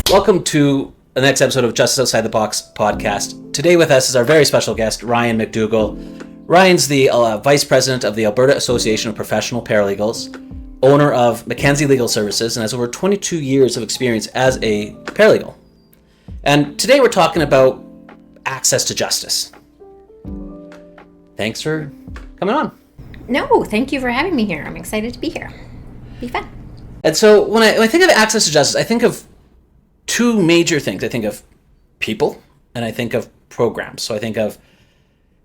Welcome to the next episode of Justice Outside the Box podcast. Today with us is our very special guest, Ryan McDougall. Ryan's the Vice President of the Alberta Association of Professional Paralegals, owner of Mackenzie Legal Services, and has over 22 years of experience as a paralegal. And today we're talking about access to justice. Thanks for coming on. No, thank you for having me here. I'm excited to be here. Be fun. And so when I think of access to justice, I think of two major things. I think of people and I think of programs. So I think of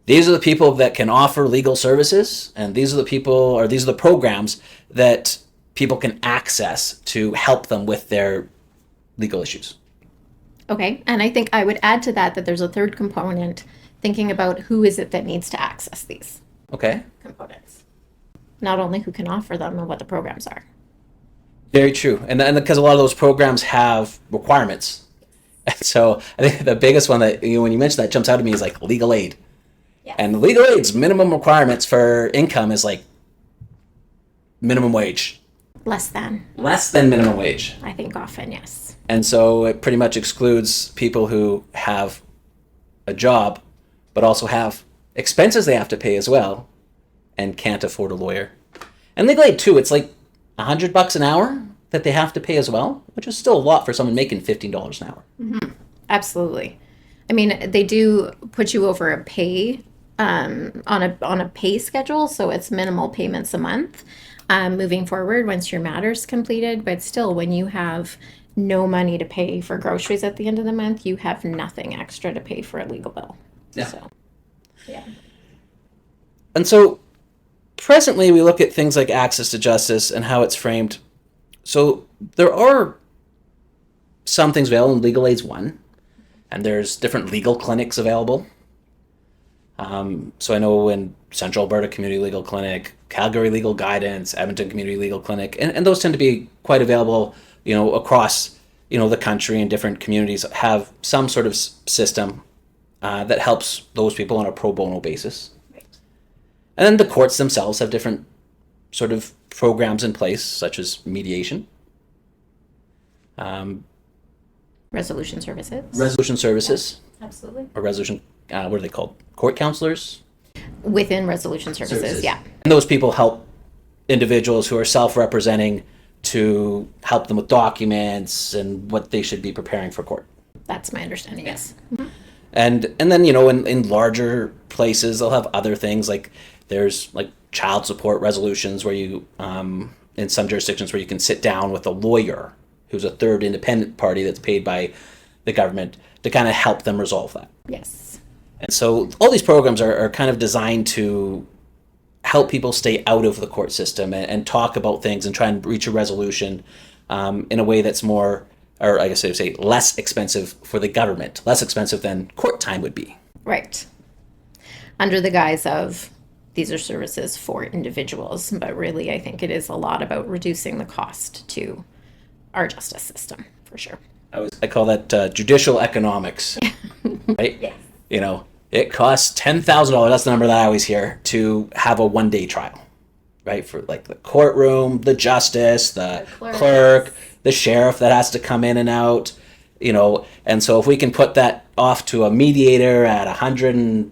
these are the people that can offer legal services, and these are the programs that people can access to help them with their legal issues. Okay, and I think I would add to that there's a third component, thinking about who is it that needs to access these components. Not only who can offer them and what the programs are. Very true. And because a lot of those programs have requirements. And so I think the biggest one that, when you mention that jumps out at me is like legal aid. Yes. And legal aid's minimum requirements for income is like minimum wage. Less than minimum wage. I think often, yes. And so it pretty much excludes people who have a job, but also have expenses they have to pay as well and can't afford a lawyer. And legal aid too, it's like $100 an hour that they have to pay as well, which is still a lot for someone making $15 an hour. Mm-hmm. Absolutely. I mean, they do put you over a pay on a pay schedule, so it's minimal payments a month moving forward once your matter's completed. But still, when you have no money to pay for groceries at the end of the month, you have nothing extra to pay for a legal bill. Yeah. So, yeah. And so presently, we look at things like access to justice and how it's framed. So there are some things available, and legal aid's one, and there's different legal clinics available. So I know in Central Alberta Community Legal Clinic, Calgary Legal Guidance, Edmonton Community Legal Clinic, and those tend to be quite available, across, the country, and different communities have some sort of system that helps those people on a pro bono basis. And then the courts themselves have different sort of programs in place, such as mediation. Resolution services. Yeah, absolutely. Or resolution, what are they called? Court counselors? Within resolution services, yeah. And those people help individuals who are self-representing to help them with documents and what they should be preparing for court. That's my understanding, yes. Mm-hmm. And then, in larger places, they'll have other things like there's like child support resolutions where you, in some jurisdictions where you can sit down with a lawyer who's a third independent party that's paid by the government to kind of help them resolve that. Yes. And so all these programs are kind of designed to help people stay out of the court system and talk about things and try and reach a resolution in a way that's more, or I guess I would say less expensive for the government, less expensive than court time would be. Right. Under the guise of these are services for individuals, but really I think it is a lot about reducing the cost to our justice system, for sure. I call that judicial economics, right? Yes. It costs $10,000, that's the number that I always hear, to have a one-day trial, right? For like the courtroom, the justice, the clerk, the sheriff that has to come in and out, and so if we can put that off to a mediator at $100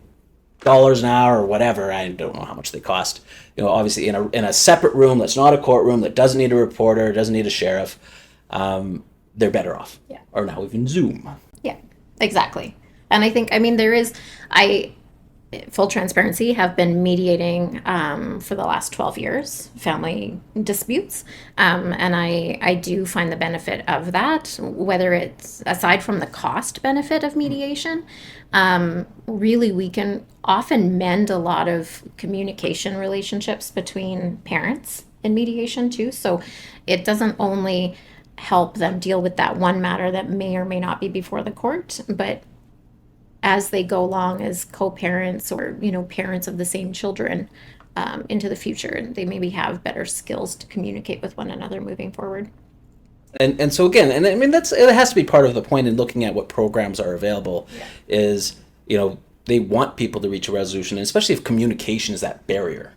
an hour or whatever, I don't know how much they cost, obviously in a separate room that's not a courtroom, that doesn't need a reporter, doesn't need a sheriff, they're better off. Yeah. Or now even Zoom. Yeah, exactly. And I think, full transparency, have been mediating for the last 12 years, family disputes. And I do find the benefit of that, whether it's aside from the cost benefit of mediation, really we can often mend a lot of communication relationships between parents in mediation too. So it doesn't only help them deal with that one matter that may or may not be before the court, but as they go along as co-parents or, parents of the same children into the future, they maybe have better skills to communicate with one another moving forward. And so again, and I mean, it has to be part of the point in looking at what programs are available is, they want people to reach a resolution, and especially if communication is that barrier.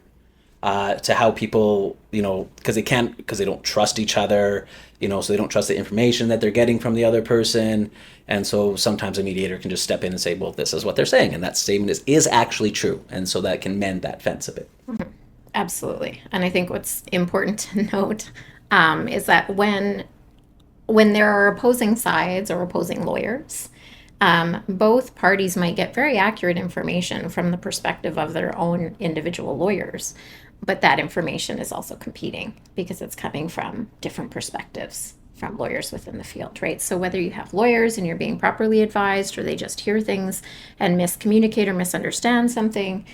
to how people, because they don't trust each other, so they don't trust the information that they're getting from the other person. And so sometimes a mediator can just step in and say, well, this is what they're saying. And that statement is actually true. And so that can mend that fence a bit. Mm-hmm. Absolutely. And I think what's important to note is that when there are opposing sides or opposing lawyers, both parties might get very accurate information from the perspective of their own individual lawyers, but that information is also competing because it's coming from different perspectives from lawyers within the field, right? So whether you have lawyers and you're being properly advised, or they just hear things and miscommunicate or misunderstand something,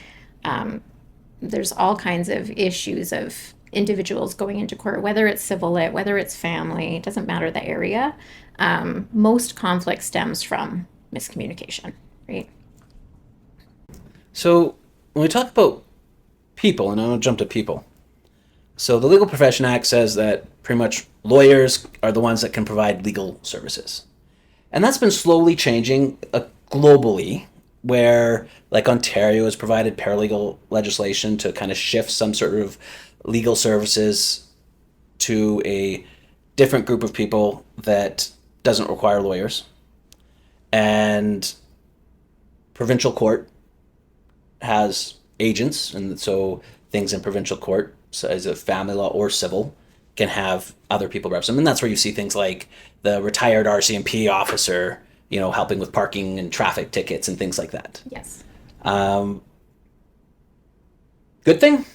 there's all kinds of issues of individuals going into court, whether it's civil lit, whether it's family, it doesn't matter the area. Most conflict stems from miscommunication, right? So when we talk about people, and I'll jump to people. So the Legal Profession Act says that pretty much lawyers are the ones that can provide legal services. And that's been slowly changing globally, where like Ontario has provided paralegal legislation to kind of shift some sort of legal services to a different group of people that doesn't require lawyers. And provincial court has agents, and so things in provincial court, so as a family law or civil, can have other people represent them. And that's where you see things like the retired RCMP officer, helping with parking and traffic tickets and things like that. Yes. Good thing?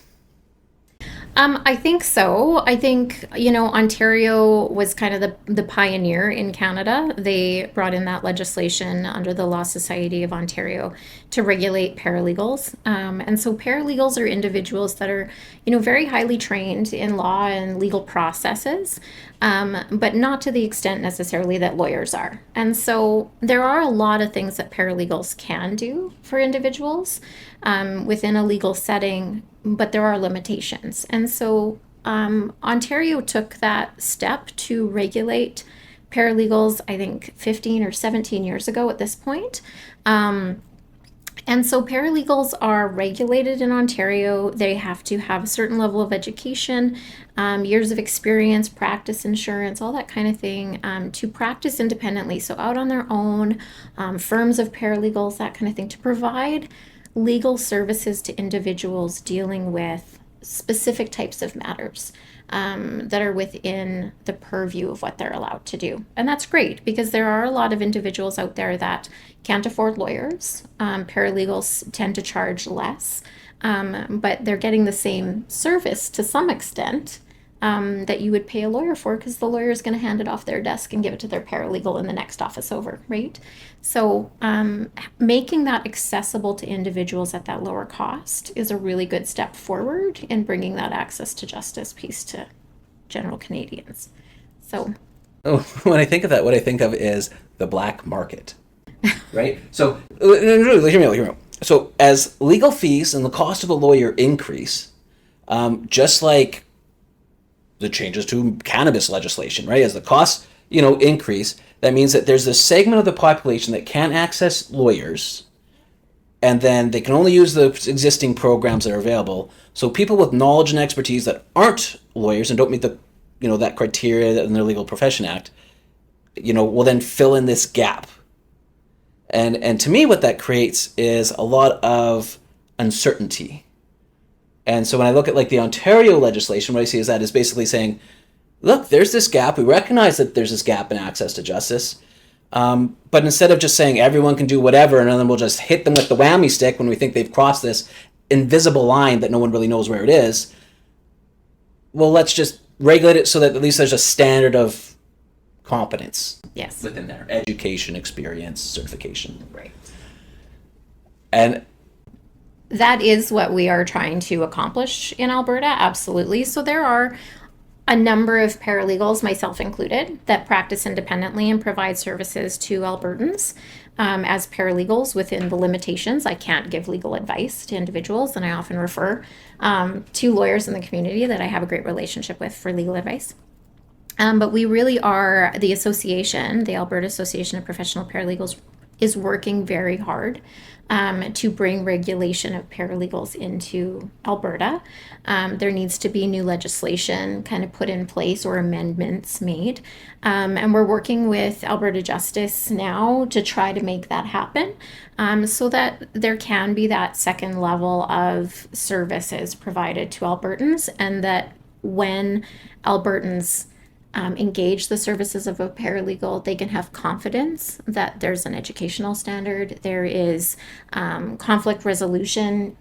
I think so. I think, Ontario was kind of the pioneer in Canada. They brought in that legislation under the Law Society of Ontario to regulate paralegals. And so paralegals are individuals that are, very highly trained in law and legal processes, but not to the extent necessarily that lawyers are. And so there are a lot of things that paralegals can do for individuals within a legal setting, but there are limitations. And so Ontario took that step to regulate paralegals, I think 15 or 17 years ago at this point. And so paralegals are regulated in Ontario. They have to have a certain level of education, years of experience, practice insurance, all that kind of thing, to practice independently. So out on their own, firms of paralegals, that kind of thing, to provide legal services to individuals dealing with specific types of matters that are within the purview of what they're allowed to do. And that's great, because there are a lot of individuals out there that can't afford lawyers. Paralegals tend to charge less, but they're getting the same service to some extent that you would pay a lawyer for, because the lawyer is going to hand it off their desk and give it to their paralegal in the next office over, right? So making that accessible to individuals at that lower cost is a really good step forward in bringing that access to justice piece to general Canadians. So when I think of that, what I think of is the black market, right? So hear me out. So as legal fees and the cost of a lawyer increase, just like the changes to cannabis legislation, right? As the costs, increase, that means that there's this segment of the population that can't access lawyers, and then they can only use the existing programs that are available. So people with knowledge and expertise that aren't lawyers and don't meet the, that criteria in the Legal Profession Act, will then fill in this gap. And to me, what that creates is a lot of uncertainty. And so when I look at like the Ontario legislation, what I see is basically saying, look, there's this gap. We recognize that there's this gap in access to justice. But instead of just saying everyone can do whatever, and then we'll just hit them with the whammy stick when we think they've crossed this invisible line that no one really knows where it is, well, let's just regulate it so that at least there's a standard of competence within there. Education, experience, certification. Right. And that is what we are trying to accomplish in Alberta, absolutely. So there are a number of paralegals, myself included, that practice independently and provide services to Albertans as paralegals within the limitations. I can't give legal advice to individuals, and I often refer to lawyers in the community that I have a great relationship with for legal advice. But we really are the association, the Alberta Association of Professional Paralegals, is working very hard to bring regulation of paralegals into Alberta. There needs to be new legislation kind of put in place or amendments made. And we're working with Alberta Justice now to try to make that happen, so that there can be that second level of services provided to Albertans, and that when Albertans engage the services of a paralegal, they can have confidence that there's an educational standard, there is conflict resolution,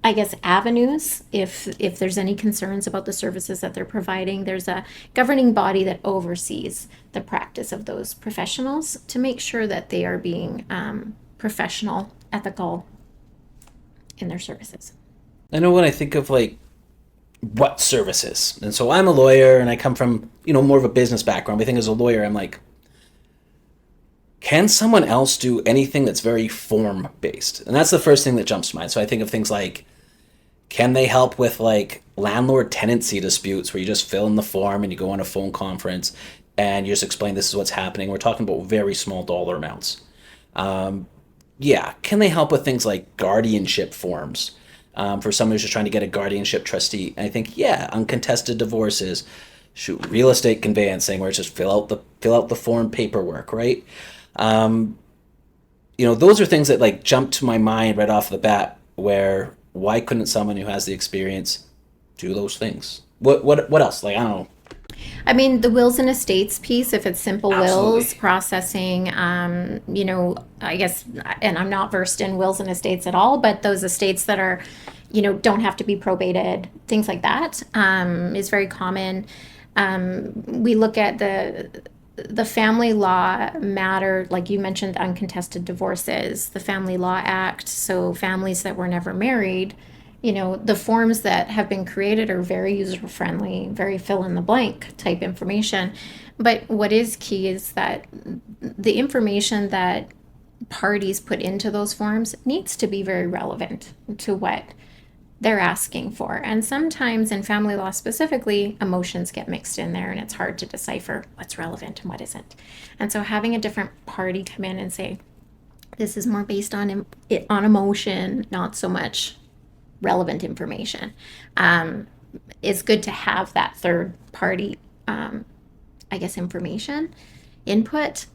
I guess, avenues. If there's any concerns about the services that they're providing, there's a governing body that oversees the practice of those professionals to make sure that they are being professional, ethical in their services. I know when I think of like what services, and so I'm a lawyer and I come from, more of a business background. I think as a lawyer, I'm like, can someone else do anything that's very form based? And that's the first thing that jumps to mind. So I think of things like, can they help with like landlord tenancy disputes where you just fill in the form and you go on a phone conference and you just explain this is what's happening? We're talking about very small dollar amounts. Can they help with things like guardianship forms? For someone who's just trying to get a guardianship trustee. And I think, uncontested divorces, real estate conveyancing, where it's just fill out the form paperwork, right? Those are things that like jump to my mind right off the bat, where why couldn't someone who has the experience do those things? What else? Like, I don't know. I mean, the wills and estates piece, if it's simple Absolutely. wills processing, I guess, and I'm not versed in wills and estates at all, but those estates that are, don't have to be probated, things like that, is very common. We look at the family law matter, like you mentioned, uncontested divorces, the Family Law Act, so families that were never married. The forms that have been created are very user-friendly, very fill-in-the-blank type information. But what is key is that the information that parties put into those forms needs to be very relevant to what they're asking for. And sometimes in family law specifically, emotions get mixed in there and it's hard to decipher what's relevant and what isn't. And so having a different party come in and say, this is more based on emotion, not so much relevant information, it's good to have that third party, information input.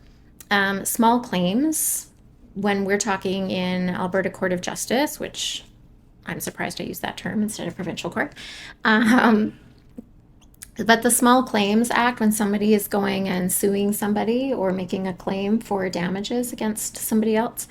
Small claims, when we're talking in Alberta Court of Justice, which I'm surprised I used that term instead of provincial court, but the Small Claims Act, when somebody is going and suing somebody or making a claim for damages against somebody else,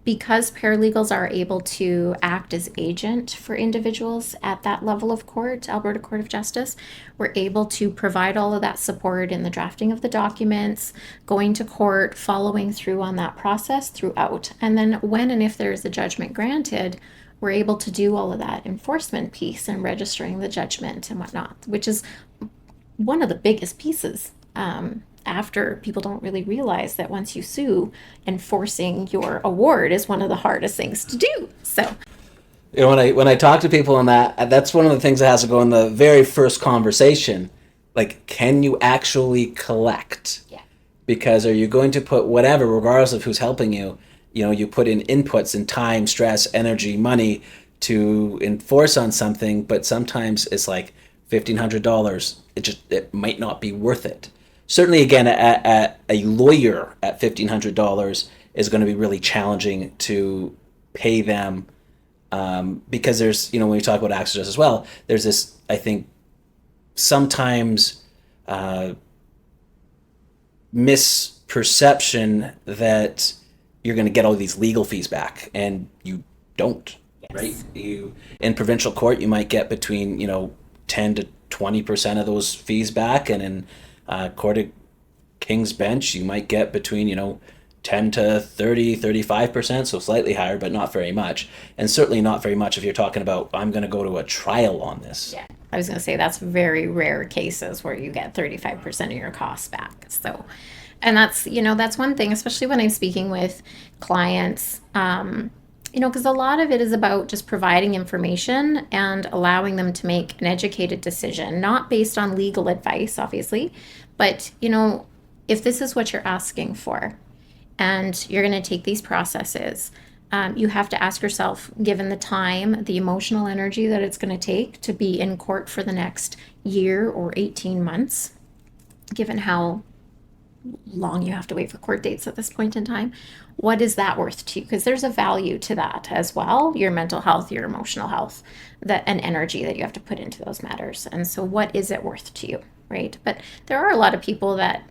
because paralegals are able to act as agent for individuals at that level of court, Alberta Court of Justice, we're able to provide all of that support in the drafting of the documents, going to court, following through on that process throughout. And then when and if there is a judgment granted, we're able to do all of that enforcement piece and registering the judgment and whatnot, which is one of the biggest pieces. After people don't really realize that once you sue, enforcing your award is one of the hardest things to do. So, when I talk to people on that, that's one of the things that has to go in the very first conversation. Like, can you actually collect? Yeah. Because are you going to put whatever, regardless of who's helping you, you put in inputs and time, stress, energy, money to enforce on something, but sometimes it's like $1,500. It might not be worth it. Certainly, again, at a lawyer at $1,500 is going to be really challenging to pay them, because there's, when we talk about access as well, there's this, I think, sometimes misperception that you're going to get all these legal fees back, and you don't. Yes. Right? In provincial court, you might get between 10 to 20% of those fees back, and in Court of King's Bench, you might get between 10 to 30, 35%, so slightly higher, but not very much. And certainly not very much if you're talking about, I'm going to go to a trial on this. Yeah, I was going to say that's very rare cases where you get 35% of your costs back. So, and that's, that's one thing, especially when I'm speaking with clients, because a lot of it is about just providing information and allowing them to make an educated decision, not based on legal advice, obviously, but, if this is what you're asking for, and you're going to take these processes. You have to ask yourself, given the time, the emotional energy that it's going to take to be in court for the next year or 18 months, given how long you have to wait for court dates at this point in time, what is that worth to you? Because there's a value to that as well, your mental health, your emotional health, that and energy that you have to put into those matters. And so what is it worth to you, right? But there are a lot of people that,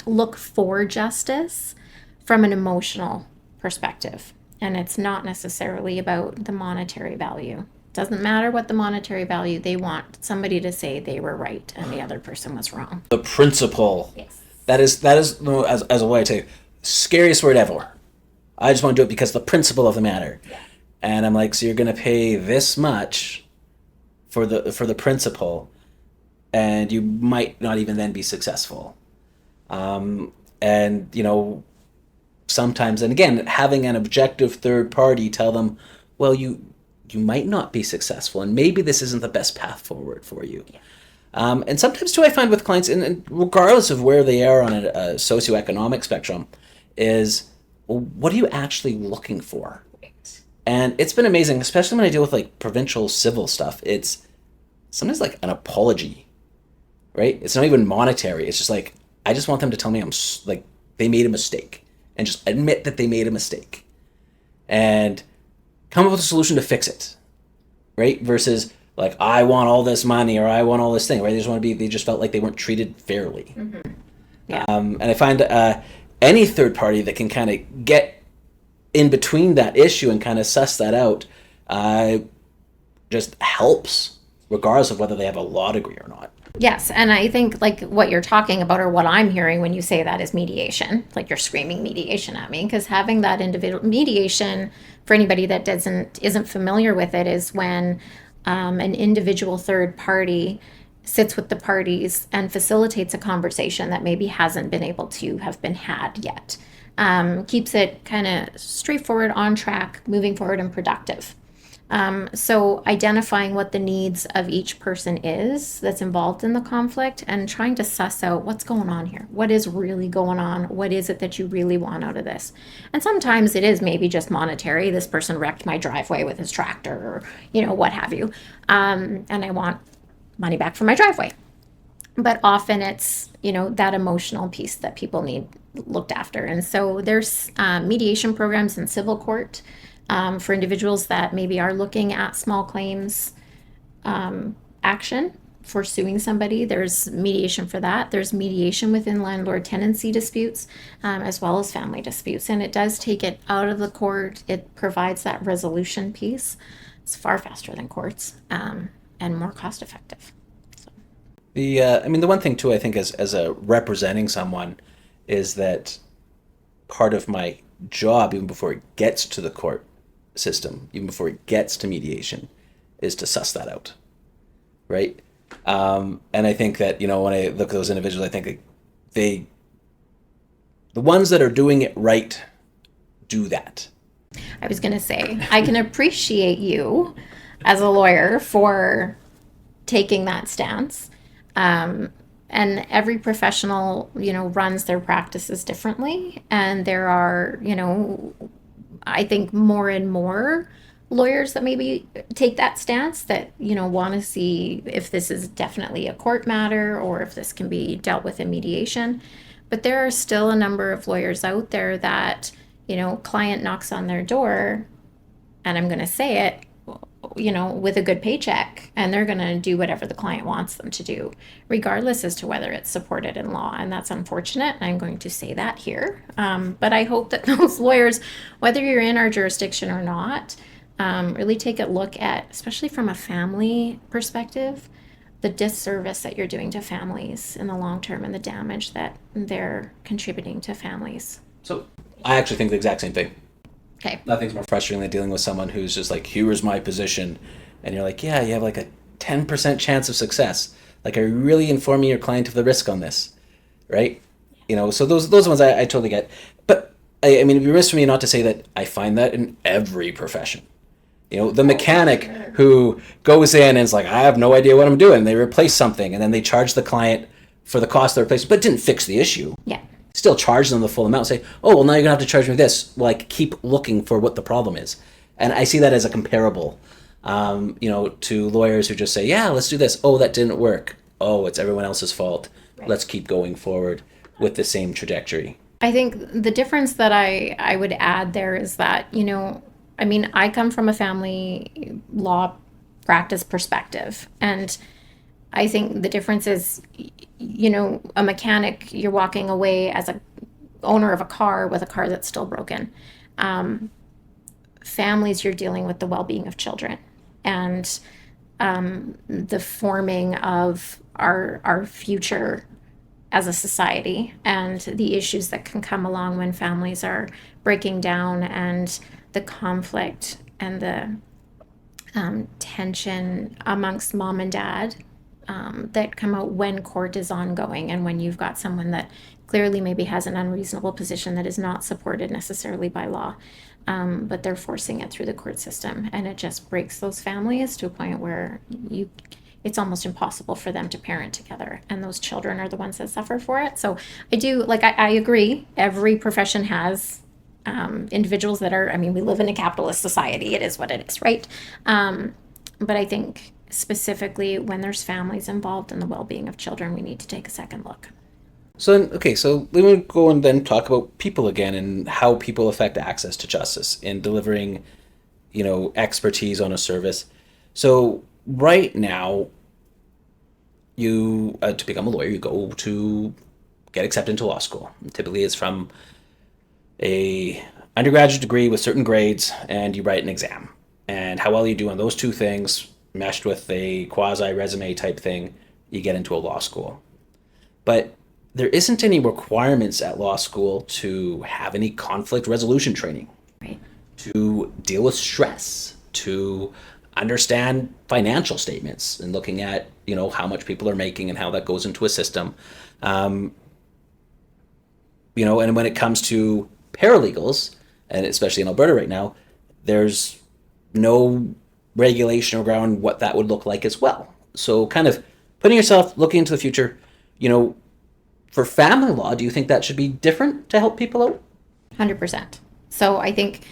look for justice from an emotional perspective. And it's not necessarily about the monetary value. Doesn't matter what the monetary value, they want somebody to say they were right and the other person was wrong. The principle. Yes. That is as a way to scariest word ever. I just want to do it because the principle of the matter. Yeah. And I'm like, so you're going to pay this much for the principle, and you might not even then be successful. And sometimes, and again, having an objective third party tell them, well, you might not be successful, and maybe this isn't the best path forward for you. Yeah. And sometimes, too, I find with clients, and regardless of where they are on a socioeconomic spectrum, is, well, what are you actually looking for? Right. And it's been amazing, especially when I deal with like provincial civil stuff. It's sometimes like an apology, right? It's not even monetary. It's just like, I just want them to tell me they made a mistake, and just admit that they made a mistake, and come up with a solution to fix it, right? Versus like, I want all this money, or I want all this thing, right? They just felt like they weren't treated fairly. Mm-hmm. Yeah. And I find any third party that can kind of get in between that issue and kind of suss that out just helps, regardless of whether they have a law degree or not. Yes, and I think like what you're talking about, or what I'm hearing when you say that, is mediation. Like you're screaming mediation at me, because having that individual mediation, for anybody that isn't familiar with it, is when an individual third party sits with the parties and facilitates a conversation that maybe hasn't been able to have been had yet. Keeps it kind of straightforward, on track, moving forward, and productive. So identifying what the needs of each person is that's involved in the conflict, and trying to suss out what's going on here. What is really going on? What is it that you really want out of this? And sometimes it is maybe just monetary. This person wrecked my driveway with his tractor, or, what have you. And I want money back for my driveway. But often it's, that emotional piece that people need looked after. And so there's mediation programs in civil court for individuals that maybe are looking at small claims action for suing somebody. There's mediation for that. There's mediation within landlord tenancy disputes, as well as family disputes. And it does take it out of the court. It provides that resolution piece. It's far faster than courts, and more cost effective. So. The one thing too, I think, as a representing someone, is that part of my job, even before it gets to the court system, even before it gets to mediation, is to suss that out, right? And I think that, when I look at those individuals, I think the ones that are doing it right do that. I was going to say, I can appreciate you as a lawyer for taking that stance. And every professional, runs their practices differently. And there are, I think more and more lawyers that maybe take that stance, that, want to see if this is definitely a court matter, or if this can be dealt with in mediation. But there are still a number of lawyers out there that, client knocks on their door, and I'm going to say it, with a good paycheck, and they're going to do whatever the client wants them to do, regardless as to whether it's supported in law. And that's unfortunate. And I'm going to say that here. But I hope that those lawyers, whether you're in our jurisdiction or not, really take a look at, especially from a family perspective, the disservice that you're doing to families in the long term, and the damage that they're contributing to families. So I actually think the exact same thing. Okay. Nothing's more frustrating than dealing with someone who's just like, here's my position. And you're like, yeah, you have like a 10% chance of success. Like, are you really informing your client of the risk on this? Right? So those ones I totally get. But I mean, it'd be remiss for me not to say that I find that in every profession. The mechanic who goes in and is like, I have no idea what I'm doing. They replace something, and then they charge the client for the cost of the replacement, but didn't fix the issue. Yeah. still charge them the full amount. Say, oh, well, now you're gonna have to charge me this. Like, keep looking for what the problem is, and I see that as a comparable, to lawyers who just say, yeah, let's do this. Oh, that didn't work. Oh, it's everyone else's fault. Right. Let's keep going forward with the same trajectory. I think the difference that I would add there is that, I come from a family law practice perspective. And I think the difference is, a mechanic, you're walking away as a owner of a car with a car that's still broken. Families, you're dealing with the well-being of children and the forming of our future as a society and the issues that can come along when families are breaking down and the conflict and the tension amongst mom and dad that come out when court is ongoing and when you've got someone that clearly maybe has an unreasonable position that is not supported necessarily by law, but they're forcing it through the court system, and it just breaks those families to a point where it's almost impossible for them to parent together, and those children are the ones that suffer for it. So I agree, every profession has individuals that are, we live in a capitalist society, it is what it is, right? But I think specifically when there's families involved in the well-being of children, we need to take a second look. So let me go and then talk about people again and how people affect access to justice in delivering, expertise on a service. So right now, you to become a lawyer, you go to get accepted into law school. Typically, it's from a undergraduate degree with certain grades, and you write an exam. And how well you do on those two things, meshed with a quasi-resume type thing, you get into a law school. But there isn't any requirements at law school to have any conflict resolution training, right, to deal with stress, to understand financial statements and looking at, how much people are making and how that goes into a system. And when it comes to paralegals, and especially in Alberta right now, there's no regulation around what that would look like as well. So kind of putting yourself, looking into the future, for family law, do you think that should be different to help people out? 100%. So I think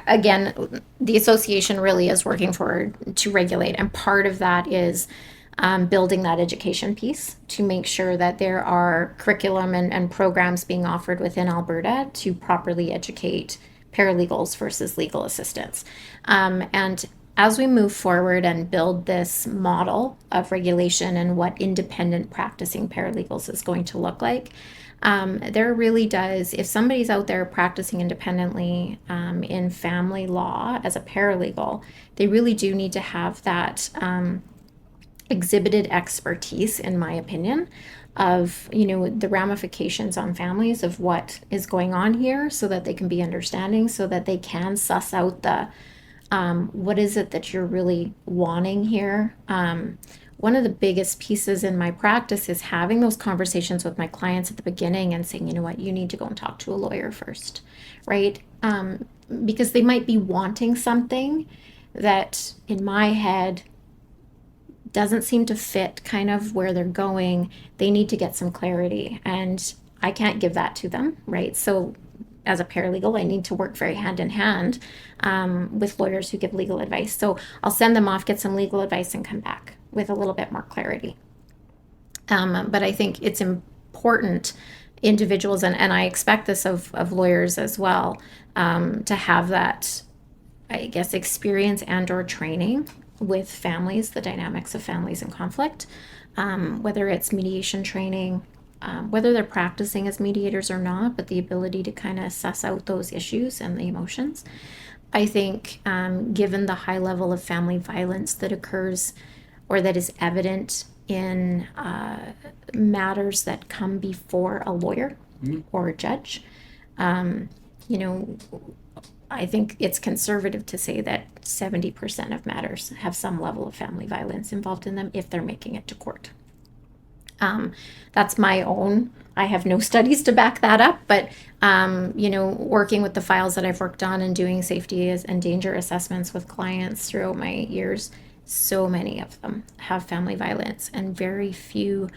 again, the association really is working to regulate, and part of that is building that education piece to make sure that there are curriculum and programs being offered within Alberta to properly educate paralegals versus legal assistants. And as we move forward and build this model of regulation and what independent practicing paralegals is going to look like, there really does, if somebody's out there practicing independently in family law as a paralegal, they really do need to have that exhibited expertise, in my opinion, of the ramifications on families of what is going on here, so that they can be understanding, so that they can suss out the what is it that you're really wanting here. One of the biggest pieces in my practice is having those conversations with my clients at the beginning and saying, you need to go and talk to a lawyer first, right? Because they might be wanting something that in my head doesn't seem to fit kind of where they're going. They need to get some clarity, and I can't give that to them, right? So as a paralegal, I need to work very hand in hand with lawyers who give legal advice. So I'll send them off, get some legal advice, and come back with a little bit more clarity. But I think it's important, individuals, and I expect this of lawyers as well, to have that, I guess, experience and or training with families, the dynamics of families in conflict, whether it's mediation training, whether they're practicing as mediators or not, but the ability to kind of suss out those issues and the emotions. I think given the high level of family violence that occurs or that is evident in matters that come before a lawyer or a judge, I think it's conservative to say that 70% of matters have some level of family violence involved in them if they're making it to court. That's my own. I have no studies to back that up, but working with the files that I've worked on and doing safety and danger assessments with clients throughout my years, so many of them have family violence, and very few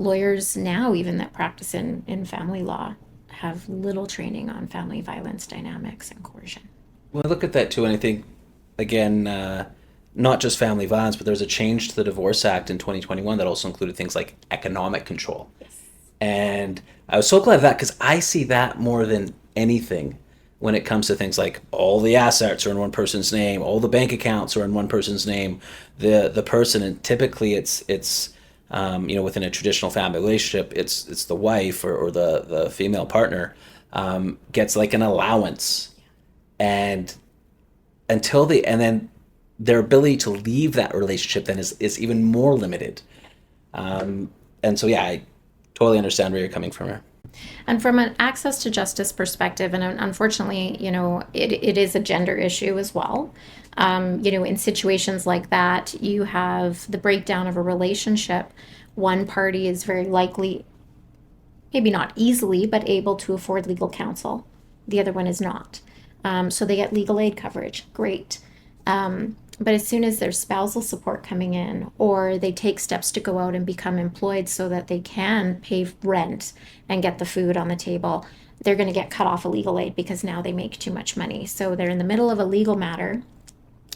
lawyers now, even that practice in family law, have little training on family violence dynamics and coercion. Well, I look at that too, and I think, again, not just family violence, but there's a change to the Divorce Act in 2021 that also included things like economic control. Yes. And I was so glad of that because I see that more than anything when it comes to things like all the assets are in one person's name, all the bank accounts are in one person's name, the person, and typically it's within a traditional family relationship, it's the wife or the female partner gets like an allowance, and then their ability to leave that relationship then is even more limited. And so yeah, I totally understand where you're coming from here. And from an access to justice perspective, and unfortunately, it is a gender issue as well. In situations like that, you have the breakdown of a relationship. One party is very likely, maybe not easily, but able to afford legal counsel. The other one is not. So they get legal aid coverage. Great. But as soon as there's spousal support coming in, or they take steps to go out and become employed so that they can pay rent and get the food on the table, they're going to get cut off of legal aid because now they make too much money. So they're in the middle of a legal matter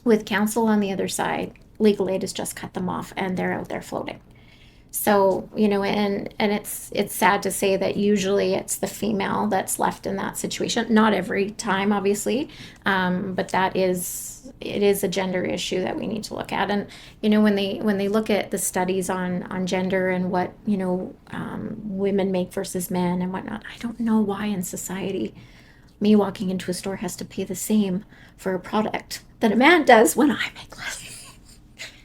with counsel on the other side. Legal aid has just cut them off and they're out there floating. So, and it's sad to say that usually it's the female that's left in that situation. Not every time, obviously, but it is a gender issue that we need to look at. And, when they look at the studies on gender and what, women make versus men and whatnot, I don't know why in society me walking into a store has to pay the same for a product that a man does when I make less.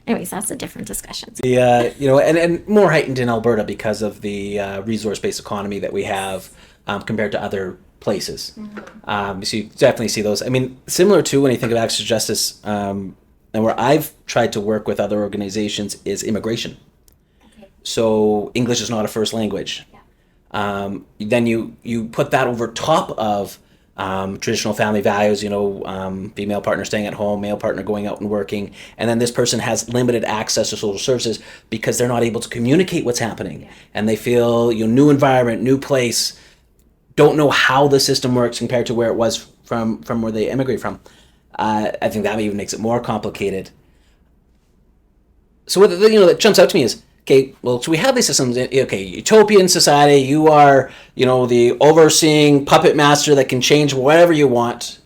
Anyways, that's a different discussion. And more heightened in Alberta because of the resource-based economy that we have compared to other places. Mm-hmm. So you definitely see those. I mean, similar to when you think of access to justice, and where I've tried to work with other organizations is immigration. Okay. So English is not a first language. Yeah. Then you put that over top of traditional family values, female partner staying at home, male partner going out and working, and then this person has limited access to social services because they're not able to communicate what's happening, and they feel new environment, new place, don't know how the system works compared to where it was from where they immigrate from. I think that even makes it more complicated. So what that jumps out to me is, okay, well, so we have these systems. Okay, utopian society. You are, the overseeing puppet master that can change whatever you want.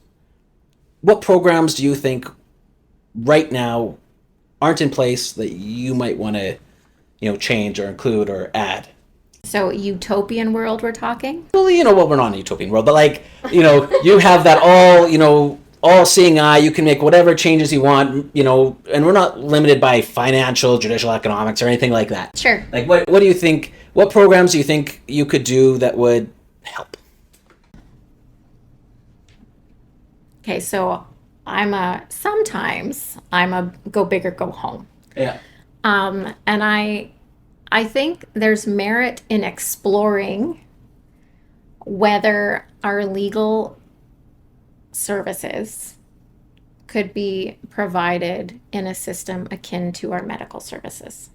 What programs do you think right now aren't in place that you might want to, change or include or add? So utopian world we're talking? Well, we're not in a utopian world, but you have that all-seeing eye. You can make whatever changes you want, and we're not limited by financial, judicial economics or anything like that. Sure. Like, what do you think, what programs do you think you could do that would help? Okay, so sometimes I'm a go big or go home. Yeah. And I think there's merit in exploring whether our legal services could be provided in a system akin to our medical services.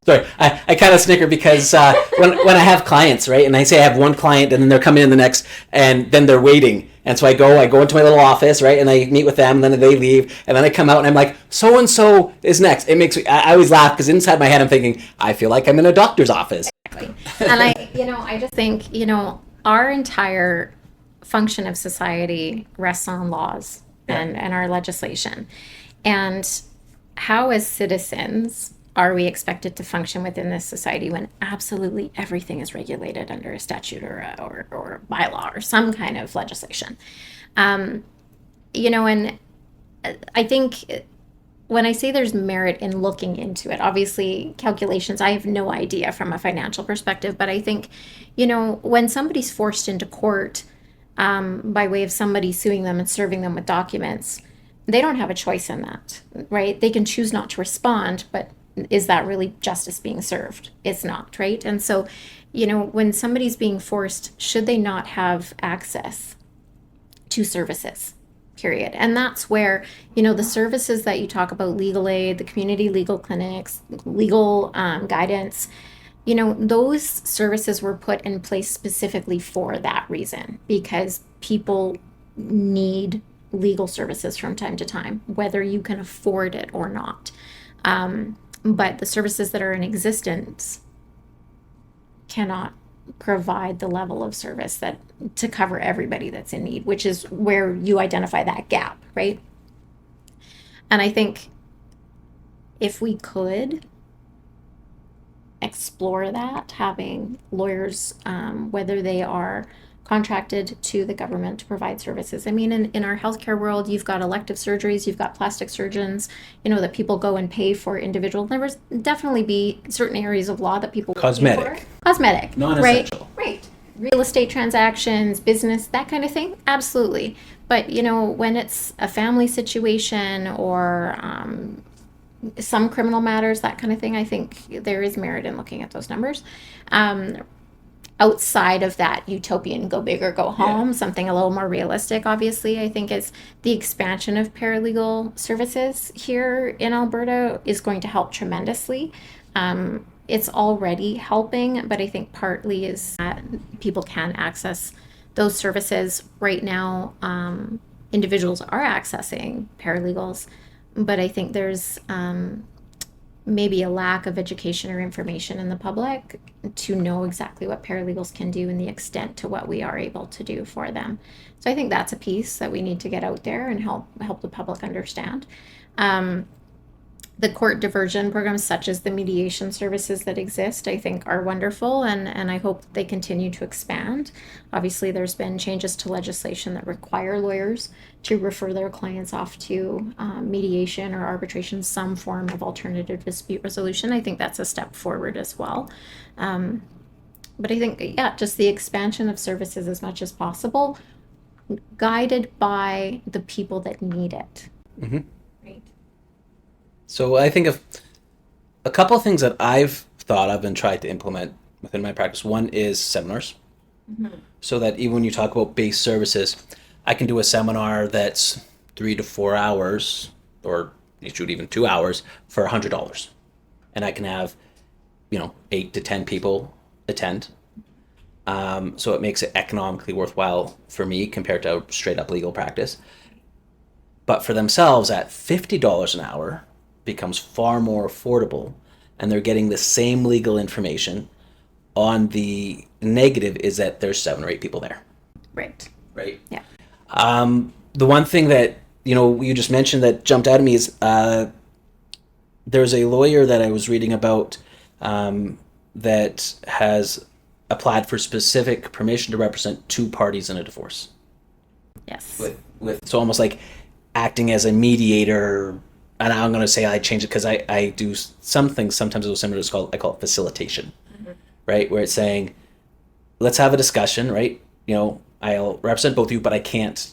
Sorry, I kind of snicker because when I have clients, right, and I say I have one client and then they're coming in the next, and then they're waiting. And so I go into my little office, right, and I meet with them, and then they leave, and then I come out and I'm like, so-and-so is next. It makes me, I always laugh because inside my head I'm thinking, I feel like I'm in a doctor's office. Exactly. And I just think, our entire function of society rests on laws and our legislation. And how, as citizens, are we expected to function within this society when absolutely everything is regulated under a statute or a bylaw or some kind of legislation? And I think when I say there's merit in looking into it, obviously calculations, I have no idea from a financial perspective, but I think, when somebody's forced into court by way of somebody suing them and serving them with documents, they don't have a choice in that, right? They can choose not to respond, but is that really justice being served? It's not, right? And so, when somebody's being forced, should they not have access to services? period. And that's where, the services that you talk about, legal aid, the community legal clinics, legal guidance, those services were put in place specifically for that reason, because people need legal services from time to time, whether you can afford it or not. But the services that are in existence cannot provide the level of service that to cover everybody that's in need, which is where you identify that gap, right? And I think if we could explore that, having lawyers, whether they are contracted to the government to provide services. I mean, in our healthcare world, you've got elective surgeries, you've got plastic surgeons, that people go and pay for individual. There was definitely be certain areas of law that people cosmetic, non-essential, right? Real estate transactions, business, that kind of thing, absolutely. But when it's a family situation or some criminal matters, that kind of thing, I think there is merit in looking at those numbers. Outside of that utopian go big or go home, something a little more realistic, obviously, I think is the expansion of paralegal services here in Alberta is going to help tremendously. It's already helping, but I think partly is that people can access those services. Right now, individuals are accessing paralegals, but I think there's maybe a lack of education or information in the public to know exactly what paralegals can do and the extent to what we are able to do for them. So I think that's a piece that we need to get out there and help the public understand. The court diversion programs, such as the mediation services that exist, I think are wonderful, and I hope they continue to expand. Obviously, there's been changes to legislation that require lawyers to refer their clients off to mediation or arbitration, some form of alternative dispute resolution. I think that's a step forward as well. But I think, just the expansion of services as much as possible, guided by the people that need it. Mm-hmm. So I think of a couple of things that I've thought of and tried to implement within my practice. One is seminars. Mm-hmm. So that even when you talk about base services, I can do a seminar that's 3 to 4 hours, or you shoot even 2 hours, for $100. And I can have, 8 to 10 people attend. So it makes it economically worthwhile for me compared to straight up legal practice. But for themselves, at $50 an hour, becomes far more affordable, and they're getting the same legal information. On the negative is that there's 7 or 8 people there. Right. Yeah. The one thing that you just mentioned that jumped out at me is there's a lawyer that I was reading about that has applied for specific permission to represent 2 parties in a divorce. Yes. With so almost like acting as a mediator. And I'm going to say I change it because I do some things sometimes it was similar to I call it facilitation, mm-hmm. right? Where it's saying, let's have a discussion, right? I'll represent both of you, but I can't,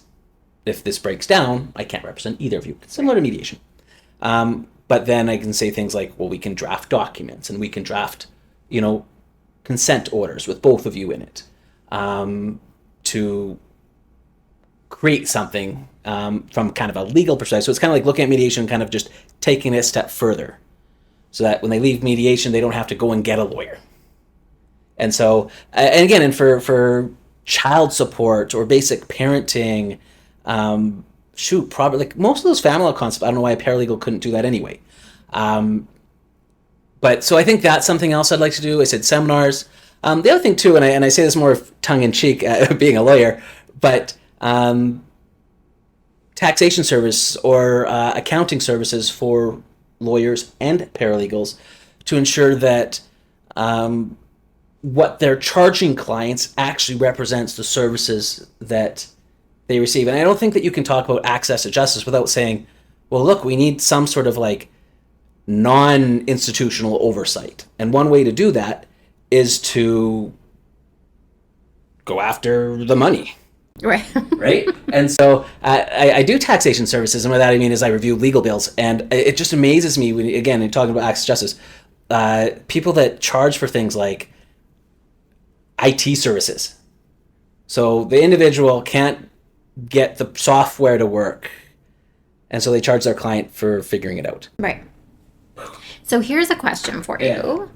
if this breaks down, I can't represent either of you. It's similar to mediation. But then I can say things like, well, we can draft documents and we can draft, consent orders with both of you in it to create something from kind of a legal perspective. So it's kind of like looking at mediation, kind of just taking it a step further, so that when they leave mediation, they don't have to go and get a lawyer. And so, and again, and for child support or basic parenting, probably like most of those family law concepts, I don't know why a paralegal couldn't do that anyway. But so I think that's something else I'd like to do. I said seminars. The other thing too, and I say this more tongue in cheek, being a lawyer, but taxation service or accounting services for lawyers and paralegals to ensure that what they're charging clients actually represents the services that they receive. And I don't think that you can talk about access to justice without saying, well, look, we need some sort of like non-institutional oversight. And one way to do that is to go after the money. Right. Right. And so I do taxation services, and by that I mean is I review legal bills, and it just amazes me when, again, in talking about access to justice, people that charge for things like IT services. So the individual can't get the software to work. And so they charge their client for figuring it out. Right. So here's a question for you.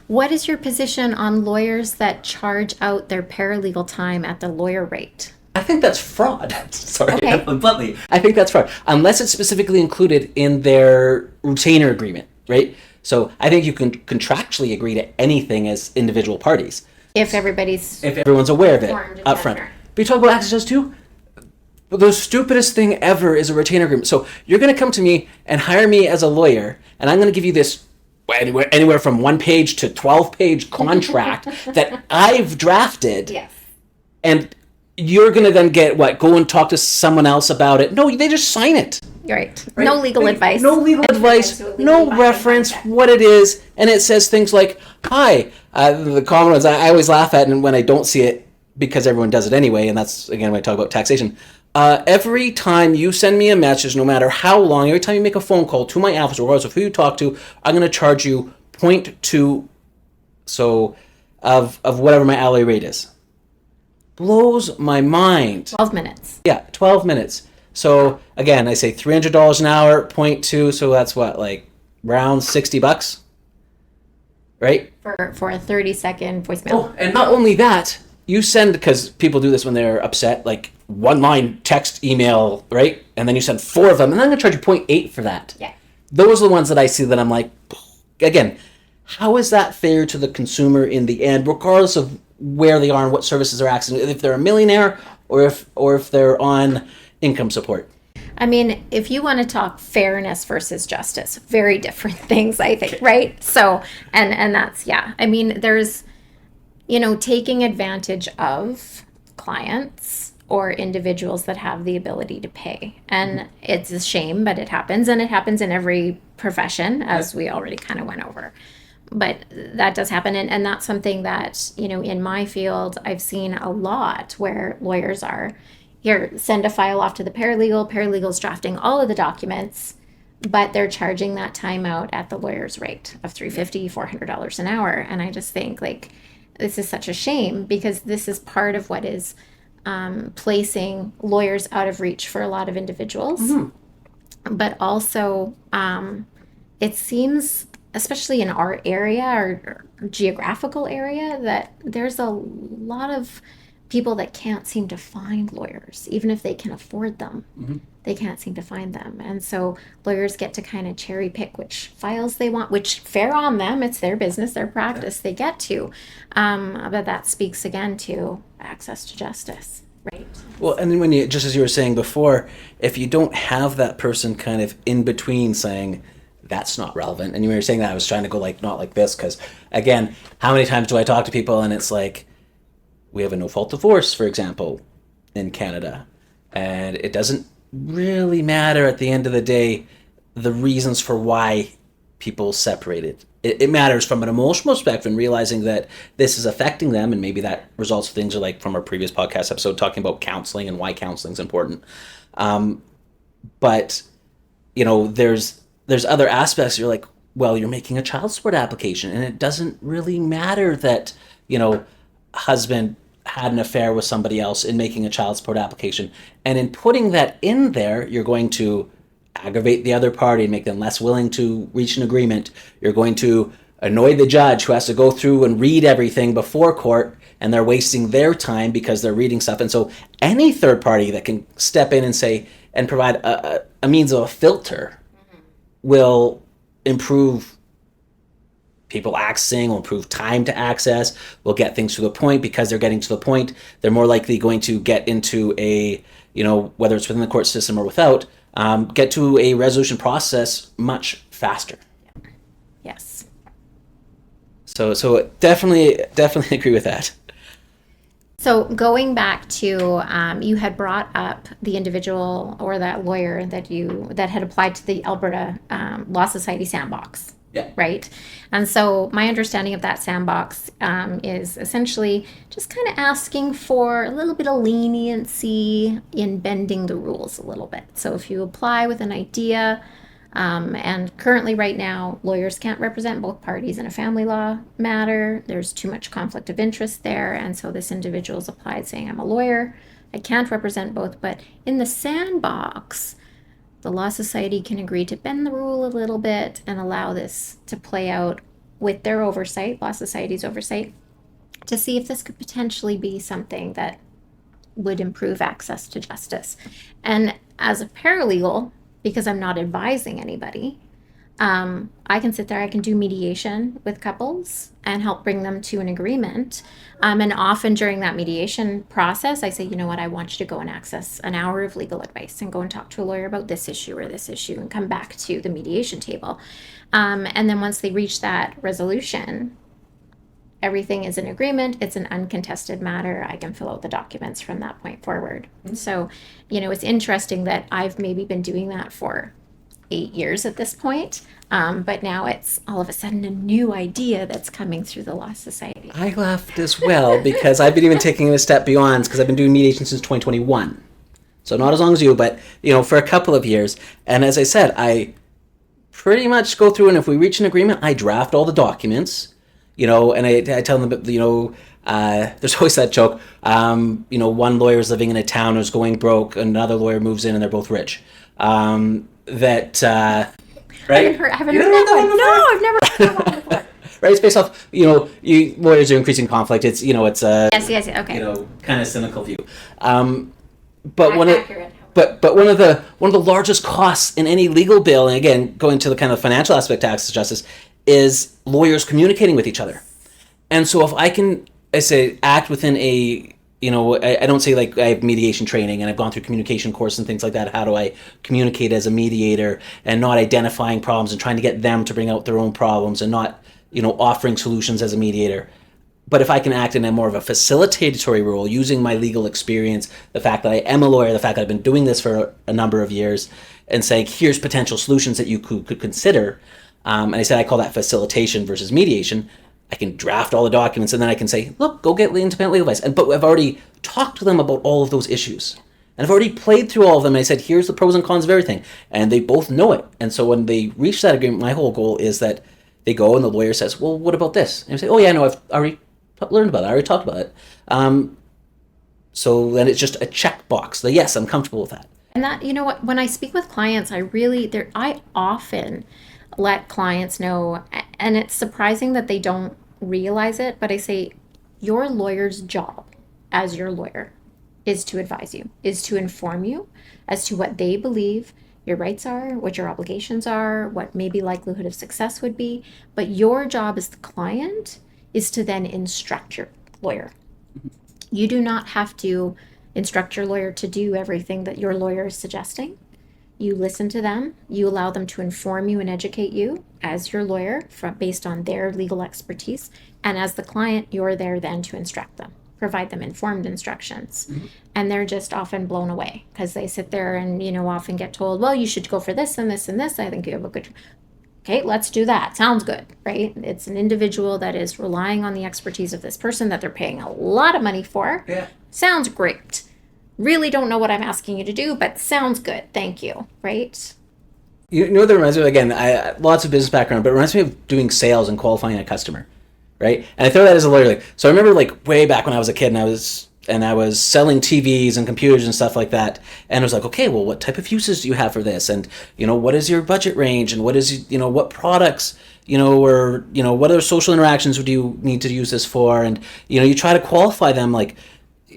What is your position on lawyers that charge out their paralegal time at the lawyer rate? I think that's fraud. Sorry, Okay. bluntly. I think that's fraud. Unless it's specifically included in their retainer agreement, right? So I think you can contractually agree to anything as individual parties. If everyone's aware of it up front. But you talk about access too? The stupidest thing ever is a retainer agreement. So you're going to come to me and hire me as a lawyer, and I'm going to give you this anywhere from 1 page to 12-page contract that I've drafted. Yes. And you're going to then go and talk to someone else about it. No, they just sign it. Right. No legal advice. No legal advice, no reference, what it is. And it says things like, hi, the common ones I always laugh at, and when I don't see it, because everyone does it anyway, and that's, again, when I talk about taxation. Every time you send me a message, no matter how long, every time you make a phone call to my office, regardless of who you talk to, I'm going to charge you 0.2 of whatever my hourly rate is. Blows my mind. 12 minutes. Yeah, 12 minutes. So again, I say $300 an hour, 0.2, so that's what, like around $60, right? For a 30-second voicemail. Oh, and not only that, you send, because people do this when they're upset, like 1-line text, email, right? And then you send 4 of them, and I'm going to charge you 0.8 for that. Yeah. Those are the ones that I see that I'm like, again, how is that fair to the consumer in the end, regardless of where they are and what services they're accessing, if they're a millionaire or if they're on income support? I mean, if you want to talk fairness versus justice, very different things, I think, right? So, and that's, yeah. I mean, there's, taking advantage of clients or individuals that have the ability to pay. And it's a shame, but it happens. And it happens in every profession, as we already kind of went over. But that does happen. And that's something that, in my field, I've seen a lot where lawyers are, here, send a file off to the paralegal's drafting all of the documents, but they're charging that time out at the lawyer's rate of $350, $400 an hour. And I just think, this is such a shame, because this is part of what is placing lawyers out of reach for a lot of individuals. Mm-hmm. But also, it seems, especially in our area or geographical area, that there's a lot of people that can't seem to find lawyers, even if they can afford them. Mm-hmm. They can't seem to find them. And so lawyers get to kind of cherry pick which files they want, which fair on them. It's their business, their practice, they get to. But that speaks again to access to justice, right? Well, and then when you, just as you were saying before, if you don't have that person kind of in between saying, that's not relevant. And when you were saying that, I was trying to go not like this, because again, how many times do I talk to people and it's like, we have a no-fault divorce, for example, in Canada, and it doesn't really matter at the end of the day the reasons for why people separated. It matters from an emotional perspective, realizing that this is affecting them, and maybe that results in things like from our previous podcast episode talking about counseling and why counseling is important. But there's other aspects. You're like, well, you're making a child support application, and it doesn't really matter that husband had an affair with somebody else in making a child support application. And in putting that in there, you're going to aggravate the other party and make them less willing to reach an agreement. You're going to annoy the judge who has to go through and read everything before court, and they're wasting their time because they're reading stuff. And so any third party that can step in and say, and provide a means of a filter, mm-hmm. will improve people accessing, will improve time to access, will get things to the point. Because they're getting to the point, they're more likely going to get into a, whether it's within the court system or without, get to a resolution process much faster. Yes. So definitely agree with that. So going back to, you had brought up the individual or that lawyer that had applied to the Alberta Law Society Sandbox. Yeah. Right. And so my understanding of that sandbox is essentially just kind of asking for a little bit of leniency in bending the rules a little bit. So if you apply with an idea, and currently right now, lawyers can't represent both parties in a family law matter. There's too much conflict of interest there. And so this individual's applied saying, I'm a lawyer, I can't represent both, but in the sandbox, the Law Society can agree to bend the rule a little bit and allow this to play out with their oversight, Law Society's oversight, to see if this could potentially be something that would improve access to justice. And as a paralegal, because I'm not advising anybody, I can sit there, I can do mediation with couples and help bring them to an agreement. And often during that mediation process, I say, you know what, I want you to go and access an hour of legal advice and go and talk to a lawyer about this issue or this issue and come back to the mediation table. And then once they reach that resolution, everything is in agreement. It's an uncontested matter. I can fill out the documents from that point forward. So, it's interesting that I've maybe been doing that for 8 years at this point. But now it's all of a sudden a new idea that's coming through the Law Society. I laughed as well because I've been even taking it a step beyond because I've been doing mediation since 2021. So not as long as you, but, for a couple of years. And as I said, I pretty much go through and if we reach an agreement, I draft all the documents, and I tell them, there's always that joke, one lawyer is living in a town who's going broke, another lawyer moves in and they're both rich. Right? I haven't heard that one. No, I've never heard that one before. Right, it's based off, lawyers are increasing conflict. It's, it's a, yes, okay. Kind of cynical view. But one of the largest costs in any legal bill, and again, going to the kind of financial aspect of access to justice, is lawyers communicating with each other. And so if I can, I say, act within a, I don't say like I have mediation training and I've gone through communication course and things like that. How do I communicate as a mediator and not identifying problems and trying to get them to bring out their own problems and not, offering solutions as a mediator. But if I can act in a more of a facilitatory role, using my legal experience, the fact that I am a lawyer, the fact that I've been doing this for a number of years, and saying, here's potential solutions that you could consider. And I said I call that facilitation versus mediation. I can draft all the documents and then I can say, look, go get independent legal advice. But I've already talked to them about all of those issues. And I've already played through all of them. And I said, here's the pros and cons of everything. And they both know it. And so when they reach that agreement, my whole goal is that they go and the lawyer says, well, what about this? And I say, oh yeah, no, I've already learned about it. I already talked about it. So then it's just a checkbox. Yes, I'm comfortable with that. And that, what, when I speak with clients, I often let clients know, and it's surprising that they don't realize it, but I say your lawyer's job as your lawyer is to advise you, is to inform you as to what they believe your rights are, what your obligations are, what maybe likelihood of success would be. But your job as the client is to then instruct your lawyer. You do not have to instruct your lawyer to do everything that your lawyer is suggesting. You listen to them, you allow them to inform you and educate you as your lawyer based on their legal expertise. And as the client, you're there then to instruct them, provide them informed instructions. Mm-hmm. And they're just often blown away because they sit there and, often get told, well, you should go for this and this and this. I think you have a good, okay, let's do that. Sounds good, right? It's an individual that is relying on the expertise of this person that they're paying a lot of money for. Yeah. Sounds great. Really don't know what I'm asking you to do, but sounds good. Thank you. Right? You know what that reminds me of? Again, lots of business background, but it reminds me of doing sales and qualifying a customer, right? And I throw that as a lawyer. So I remember way back when I was a kid and I was selling TVs and computers and stuff like that. And I was like, okay, well, what type of uses do you have for this? And, what is your budget range? And what is, what products, or, what other social interactions would you need to use this for? And, you try to qualify them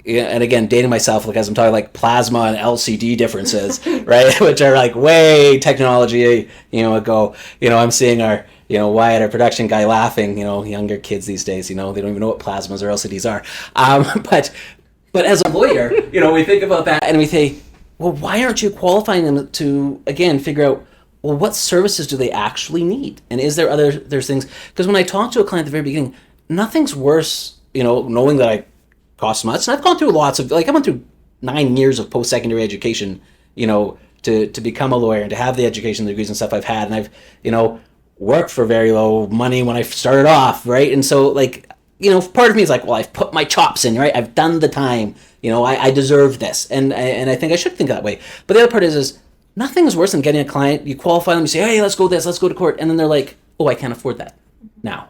and again, dating myself, as I'm talking plasma and LCD differences, right? Which are way technology, ago. I'm seeing our, Wyatt, our production guy, laughing. Younger kids these days, they don't even know what plasmas or LCDs are. But as a lawyer, we think about that and we say, well, why aren't you qualifying them to, again, figure out, well, what services do they actually need? And is there's things, because when I talk to a client at the very beginning, nothing's worse, knowing that I cost much. And I've gone through lots of, I went through 9 years of post-secondary education, to become a lawyer and to have the education degrees and stuff I've had. And I've, worked for very low money when I started off, right? And so, part of me is well, I've put my chops in, right? I've done the time, I deserve this. And I think I should think that way. But the other part is nothing is worse than getting a client, you qualify them, you say, hey, let's go to court. And then they're like, oh, I can't afford that now.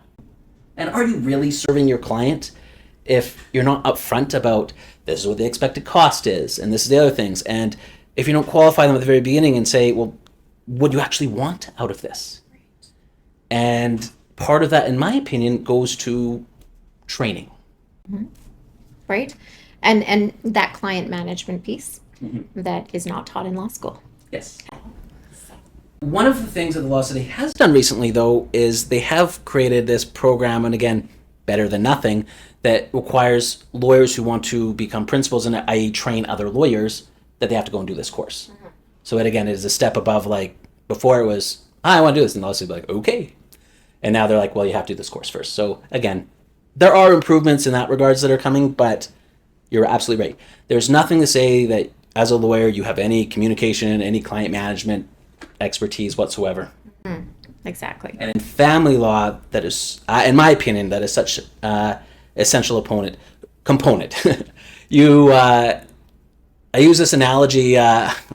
And are you really serving your client? if you're not upfront about this is what the expected cost is, and this is the other things, and if you don't qualify them at the very beginning and say, well, what do you actually want out of this? And part of that, in my opinion, goes to training. Right? And that client management piece that is not taught in law school. Yes. One of the things that the Law City has done recently, though, is they have created this program, and again, better than nothing, that requires lawyers who want to become principals and i.e. train other lawyers that they have to go and do this course. So it, again, is a step above, like, before it was, I want to do this, and the Law City would be like, okay. And now they're like, well, you have to do this course first. So again, there are improvements in that regards that are coming, but you're absolutely right. There's nothing to say that as a lawyer you have any communication, any client management expertise whatsoever. Exactly. And in family law, that is, in my opinion, that is such essential component. I used this analogy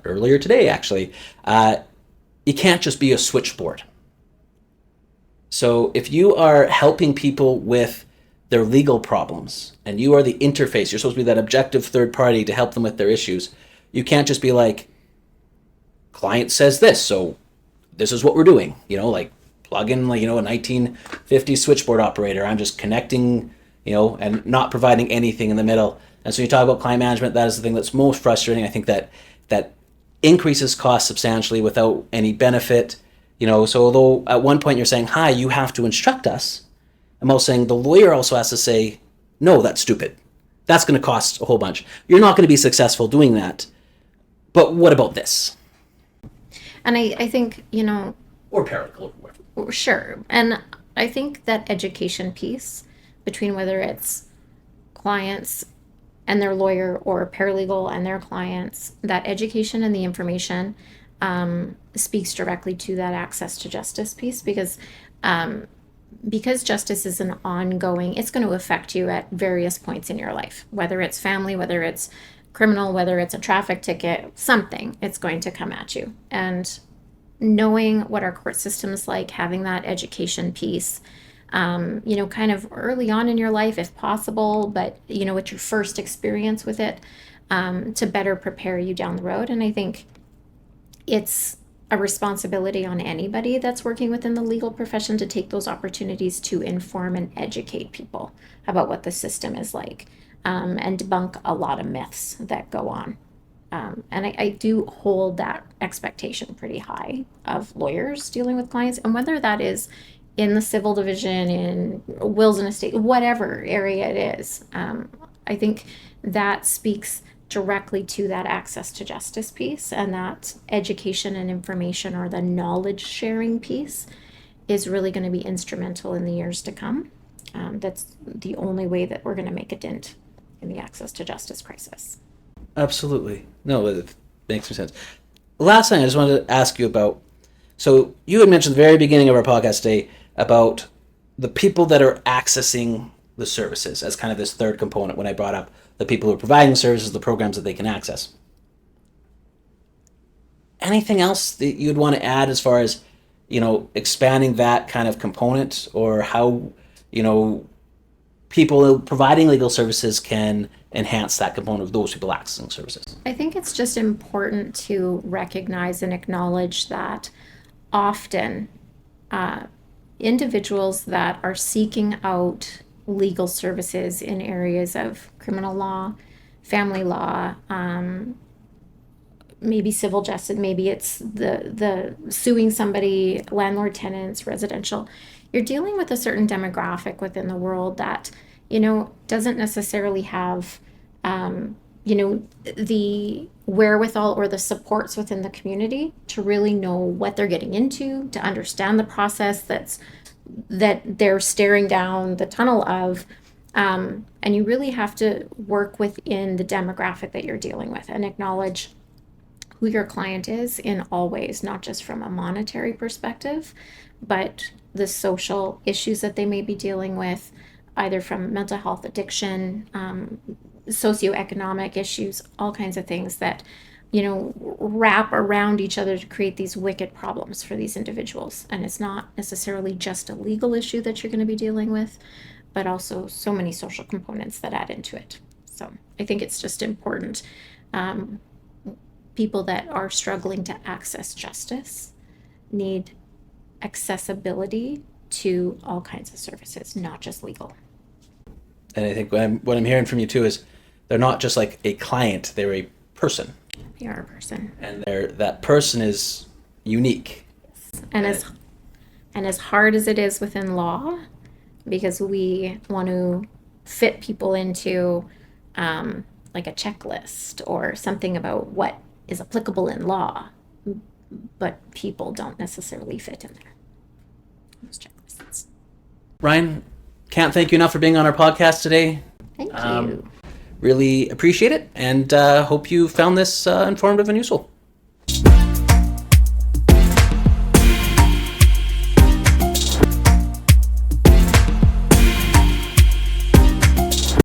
earlier today, actually. You can't just be a switchboard. So if you are helping people with their legal problems and you are the interface, you're supposed to be that objective third party to help them with their issues. You can't just be like, client says this, so this is what we're doing. Like plug in, like, a 1950s switchboard operator. I'm just connecting, and not providing anything in the middle. And so you talk about client management, that is the thing that's most frustrating. I think that increases costs substantially without any benefit. So although at one point you're saying, hi, you have to instruct us, I'm also saying the lawyer also has to say, no, that's stupid. That's going to cost a whole bunch. You're not going to be successful doing that. But what about this? And I think, Or paralegal. Sure. And I think that education piece between whether it's clients and their lawyer or paralegal and their clients, that education and the information speaks directly to that access to justice piece, because justice is an ongoing, it's going to affect you at various points in your life, whether it's family, whether it's criminal, whether it's a traffic ticket, something, it's going to come at you. And knowing what our court system is like, having that education piece, kind of early on in your life if possible, but it's your first experience with it, to better prepare you down the road. And I think it's a responsibility on anybody that's working within the legal profession to take those opportunities to inform and educate people about what the system is like, and debunk a lot of myths that go on. And I do hold that expectation pretty high of lawyers dealing with clients, and whether that is in the civil division, in wills and estate, whatever area it is, I think that speaks directly to that access to justice piece, and that education and information, or the knowledge sharing piece, is really going to be instrumental in the years to come. That's the only way that we're going to make a dent in the access to justice crisis. Absolutely. No, it makes sense. Last thing I just wanted to ask you about, so you had mentioned at the very beginning of our podcast today about the people that are accessing the services as kind of this third component when I brought up the people who are providing the services, the programs that they can access. Anything else that you'd want to add as far as, expanding that kind of component, or how, people providing legal services can enhance that component of those people accessing services? I think it's just important to recognize and acknowledge that often individuals that are seeking out legal services in areas of criminal law, family law, maybe civil justice, maybe it's the suing somebody, landlord tenants, residential. You're dealing with a certain demographic within the world that, doesn't necessarily have, the wherewithal or the supports within the community to really know what they're getting into, to understand the process that they're staring down the tunnel of. And you really have to work within the demographic that you're dealing with and acknowledge who your client is in all ways, not just from a monetary perspective, but the social issues that they may be dealing with, either from mental health, addiction, socioeconomic issues, all kinds of things that, wrap around each other to create these wicked problems for these individuals. And it's not necessarily just a legal issue that you're going to be dealing with, but also so many social components that add into it. So I think it's just important. People that are struggling to access justice need accessibility to all kinds of services, not just legal. And I think what I'm hearing from you too is they're not just like a client, they're a person. They are a person. And that person is unique. And as hard as it is within law, because we want to fit people into like a checklist or something about what is applicable in law, but people don't necessarily fit in there. Those checklists. Ryan, can't thank you enough for being on our podcast today. Thank you. Really appreciate it, and hope you found this informative and useful.